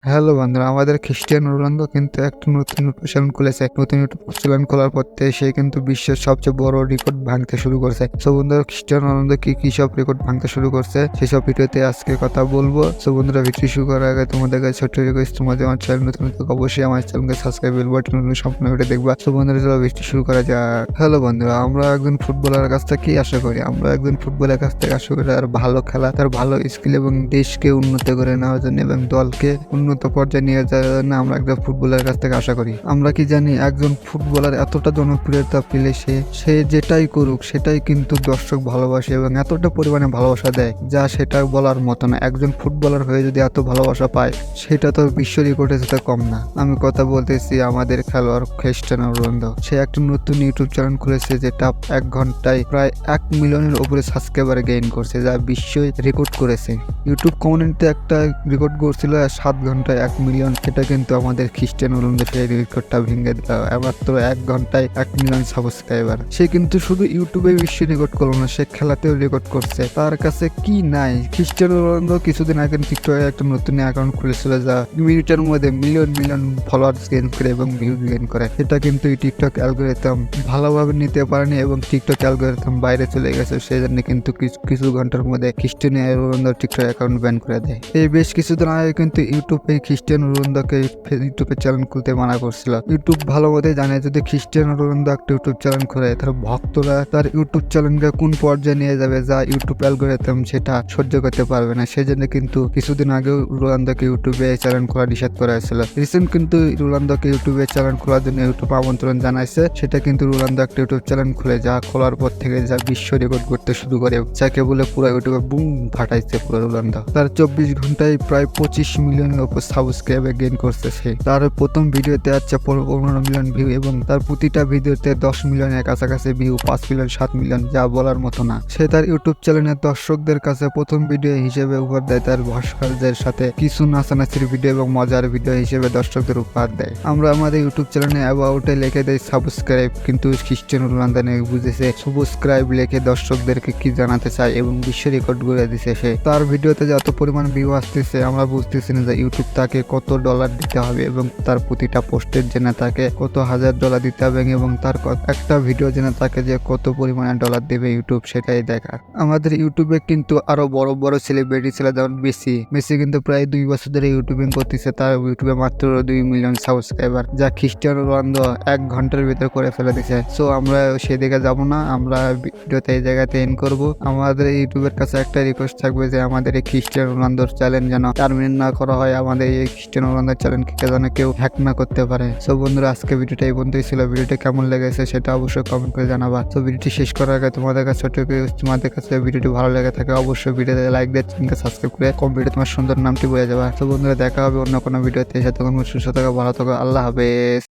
Hello বন্ধুরা, আমাদের খ্রিস্টিয়ানো Ronaldo কিন্তু একটা নতুন ইউটিউব চ্যানেল খুলেছে। নতুন ইউটিউব চ্যানেল খোলার পর থেকে সে কিন্তু বিশ্বের সবচেয়ে বড় রেকর্ড ভাঙতে শুরু করছে। সো বন্ধুরা, খ্রিস্টিয়ানো রোনালদো কি সব রেকর্ড ভাঙতে শুরু করছে সেসব ভিডিওতে আজকে কথা বলবো। সো বন্ধুরা, ভিডিও শুরু করার আগে তোমাদের কাছে ছোট্ট রিকোয়েস্ট, তোমাদের আমার চ্যানেল নতুন অবশ্যই আমার চ্যানেলকে সাবস্ক্রাইব, বেল বাটন সম্পূর্ণ ভিডিও দেখবা। সো বন্ধুরা, চলো ভিডিও শুরু করা যাক। হ্যালো বন্ধুরা, আমরা একজন ফুটবলারের কাছ থেকে কি আশা করি? আমরা একজন ফুটবলের কাছ থেকে আশা করি তার ভালো খেলা, তার ভালো স্কিল এবং দেশকে উন্নত করে নেওয়ার জন্য এবং দলকে উন্নত পর্যায়ে নিয়ে যাওয়ার জন্য আমরা একজন ফুটবলারের কাছ থেকে আশা করি। আমরা কি জানি একজন ফুটবলার এতটা জনপ্রিয়তা পেলে সে যেটাই করুক সেটাই কিন্তু দর্শক ভালোবাসে এবং এতটা পরিমাণে ভালোবাসা দেয় যা সেটা বলার মতো না। একজন ফুটবলার হয়ে যদি এত ভালোবাসা পায় সেটা তো বিশ্ব রেকর্ডের সাথে কম না। আমি কথা বলতেছি আমাদের খেলোয়াড় খ্রিস্টিয়ানো রোনালদো। সে একটা নতুন ইউটিউব চ্যানেল খুলেছে যেটা 1 ঘন্টায় প্রায় 1 মিলিয়নের উপরে সাবস্ক্রাইবার গেইন করছে, যা বিশ্ব রেকর্ড করেছে। ইউটিউব কমিউনিটিতে একটা রেকর্ড করছিল 7 ঘন্টায় 1 মিলিয়ন। সেটা কিন্তু আমাদের খ্রিস্টিয়ানো রোনালদো সেই রেকর্ডটা ভেঙে দিল। মাত্র 1 ঘন্টায় 1 মিলিয়ন সাবস্ক্রাইবার। সে কিন্তু শুধু ইউটিউবে বিশ্ব রেকর্ড করলো না, সে খেলাতেও রেকর্ড করছে। তার কাছে কি নাই? খ্রিস্টিয়ানো রোনালদো কিছুদিন আগে টিকটকে একটা নতুন অ্যাকাউন্ট খুলেছিল যা মিনিটের মধ্যে মিলিয়ন ফলোয়ার্স গেইন করে এবং ভিউ গেইন করে। সেটা কিন্তু এই টিকটক অ্যালগরিদম ভালোভাবে নিতে পারেনি এবং টিকটক অ্যালগরিদম বাইরে চলে গেছে। সেই জন্য কিন্তু কিছু ঘন্টার মধ্যে Cristiano Ronaldo TikTok account ban করে দেয়। এই বেশ কিছুদিন আগে কিন্তু ইউটিউবে খ্রিস্টিয়ানো রোনালদোকে ইউটিউবে চ্যানেল খুলতে মানা করছিল। ইউটিউব ভালো মতোই জানে যদি খ্রিস্টিয়ানো রোনালদো একটা ইউটিউব চ্যানেল খুলে তার ভক্তরা তার ইউটিউব চ্যানেলকে কোন পর্যায়ে নিয়ে যাবে যা ইউটিউব অ্যালগরিদম সেটা সহ্য করতে পারবে না। সেই জন্য কিন্তু কিছুদিন আগেও রোনালদোকে ইউটিউবে চ্যানেল খোলা নিষেধ করা হয়েছিল। রিসেন্ট কিন্তু রোনালদোকে ইউটিউবে চ্যানেল খোলার জন্য ইউটিউব আমন্ত্রণ জানাইছে। সেটা কিন্তু রোনালদো একটা ইউটিউব চ্যানেল খুলে যা খোলার পর থেকে যা বিশ্ব রেকর্ড করতে শুরু করে, যাকে বলে পুরো ইউটিউবে বুম ফাটাইছে পুরো রোনালদো। তার 24 ঘন্টায় প্রায় 25 মিলিয়নের উপর সাবস্ক্রাইবার গেইন করছে সে। তার প্রথম ভিডিওতে আছে 15 মিলিয়ন ভিউ এবং তার প্রতিটা ভিডিওতে 10 মিলিয়নের কাছাকাছি ভিউ, 5 মিলিয়ন 7 মিলিয়ন, যা বলার মতো না। সে তার ইউটিউব চ্যানেলের দর্শকদের কাছে প্রথম ভিডিও হিসেবে উপহার দেয় তার ভাস্করদের সাথে কিছু নাচানাচির ভিডিও এবং মজার ভিডিও হিসেবে দর্শকদের উপহার দেয়। আমরা আমাদের ইউটিউব চ্যানেলে অ্যাবাউটে লিখে দেয় সাবস্ক্রাইব, কিন্তু খ্রিস্টিয়ানো রোনালদো বুঝেছে সাবস্ক্রাইব লিখে দর্শকদেরকে কি জানাতে চায় এবং বিশ্ব রেকর্ড করে দিছে সে। তার ভিডিওতে যত পরিমাণ ভিউ আসতেছে আমরা বুঝতেছি না যে ইউটিউব তাকে কত ডলার দিতে হবে এবং তার প্রতিটা পোস্টের জন্য তাকে কত $1000 দিতে হবে এবং তার একটা ভিডিও জন্য তাকে যে কত পরিমাণে ডলার দেবে ইউটিউব সেটাই দেখার। আমাদের ইউটিউবে কিন্তু আরো বড় বড় সেলিব্রিটি ছিল, যেমন মেসি কিন্তু প্রায় 2 বছর ধরে ইউটিউবিং করতেছে। তার ইউটিউবে মাত্র 2 মিলিয়ন সাবস্ক্রাইবার, যা খ্রিস্টিয়ানো রোনালদো 1 ঘন্টার ভিতরে করে ফেলে দিছে। সো আমরা সেদিকে যাব না, আমরা ভিডিওতে এই জায়গাতে এন্ড করবো। আমাদের ইউটিউবের কাছে একটা রিকোয়েস্ট থাকবে যে আমাদের এই খ্রিস্টিয়ানো রোনালদোর চ্যানেল যেন টার্মিনেট না করা হয়, আমাদের এই খ্রিস্টিয়ানো রোনালদোর চ্যানেলকে যেন কেউ হ্যাক না করতে পারে। সো বন্ধুরা, আজকে ভিডিওটা এই পর্যন্তই ছিল। ভিডিওটা কেমন লেগেছে সেটা অবশ্যই কমেন্ট করে জানাবা। তো ভিডিওটি শেষ করার আগে তোমাদের কাছে ছোট্ট রিকোয়েস্ট, তোমাদের কাছে ভিডিওটি ভালো লেগে থাকে অবশ্যই ভিডিওতে লাইক দিয়ে চ্যানেলকে সাবস্ক্রাইব করে কম ভিডিও তোমার সুন্দর নামটি বলে যাবা। তো বন্ধুরা, দেখা হবে অন্য কোনো ভিডিওতে। সাথে সুস্থ থাকো, ভালো থাকো, আল্লাহ হাফেজ।